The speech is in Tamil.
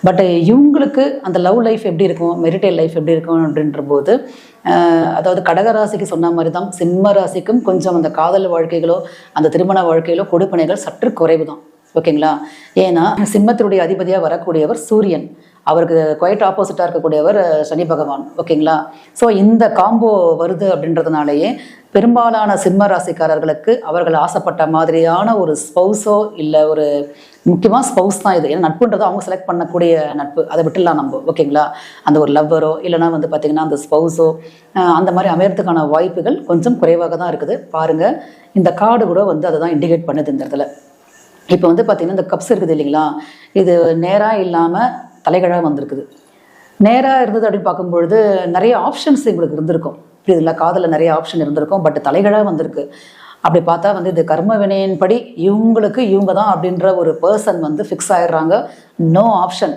பட் இவங்களுக்கு அந்த லவ் லைஃப் எப்படி இருக்கும், மெரிட்டல் லைஃப் எப்படி இருக்கும் அப்படின்ற போது அதாவது கடகராசிக்கு சொன்ன மாதிரி தான் சிம்ம ராசிக்கும் கொஞ்சம் அந்த காதல் வாழ்க்கைகளோ அந்த திருமண வாழ்க்கையிலோ கொடுப்பனைகள் சற்று குறைவு தான். ஓகேங்களா? ஏன்னா சிம்மத்தினுடைய அதிபதியாக வரக்கூடியவர் சூரியன், அவருக்கு குவைட் ஆப்போசிட்டாக இருக்கக்கூடியவர் சனி பகவான். ஓகேங்களா? ஸோ இந்த காம்போ வருது அப்படின்றதுனாலேயே பெரும்பாலான சிம்ம ராசிக்காரர்களுக்கு அவர்கள் ஆசைப்பட்ட மாதிரியான ஒரு ஸ்பௌஸோ இல்லை ஒரு முக்கியமாக ஸ்பௌஸ் தான் இது. ஏன்னா நட்புன்றது அவங்க செலக்ட் பண்ணக்கூடிய நட்பு, அதை விட்டுலாம் நம்ம. ஓகேங்களா? அந்த ஒரு லவ்வரோ இல்லைனா பார்த்திங்கன்னா அந்த ஸ்பௌஸோ அந்த மாதிரி அமையறதுக்கான வாய்ப்புகள் கொஞ்சம் குறைவாக தான் இருக்குது. பாருங்கள், இந்த கார்டு கூட அதை தான் இண்டிகேட் பண்ணுது இந்த இடத்துல. இப்போ பார்த்திங்கன்னா இந்த கப்ஸ் இருக்குது இல்லைங்களா, இது நேராக இல்லாமல் தலைகளாக வந்திருக்குது. நேராக இருந்தது அப்படின்னு பார்க்கும்பொழுது நிறைய ஆப்ஷன்ஸ் எங்களுக்கு இருந்திருக்கும். இதில் காதில் நிறைய ஆப்ஷன் இருந்திருக்கும். பட் தலைகளாக வந்திருக்கு. அப்படி பார்த்தா இது கர்ம வினையின்படி இவங்களுக்கு இவங்க தான் அப்படின்ற ஒரு பர்சன் ஃபிக்ஸ் ஆயிடுறாங்க. No option.